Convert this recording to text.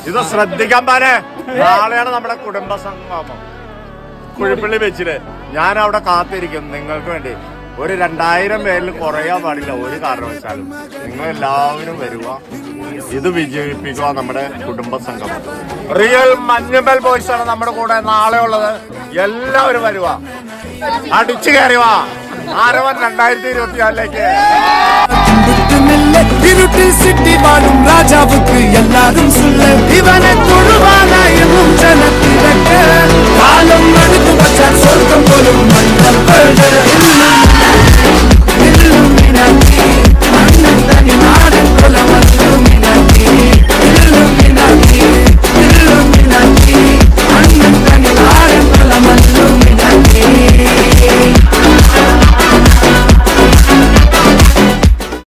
ഇത് ശ്രദ്ധിക്കാൻ പാരെ. നാളെയാണ് നമ്മുടെ കുടുംബ സംഗമം കുഴിപ്പള്ളി വെച്ചിട്ട്. ഞാൻ അവിടെ കാത്തിരിക്കും നിങ്ങൾക്ക് വേണ്ടി. ഒരു 2000 പേരിൽ കുറയാൻ പാടില്ല ഒരു കാരണവശാലും. നിങ്ങൾ എല്ലാവരും വരുക, ഇത് വിജയിപ്പിക്കുക നമ്മുടെ കുടുംബ സംഗമം. റിയൽ മഞ്ഞുമൽ ബോയ്സ് ആണ് നമ്മുടെ കൂടെ നാളെ ഉള്ളത്. എല്ലാവരും വരുക, അടിച്ചു കയറി വാ. ആരവൻ 2024ലേക്ക്. இருட்டில் சிட்டி வாழும் ராஜாவுக்கு எல்லாரும் சொல்ல, இவனை தொழுவானா என்னும் ஜனத்திற்கு காலம் நடுத்து வச்சார் சொர்க்கம் போலும் மன்னர்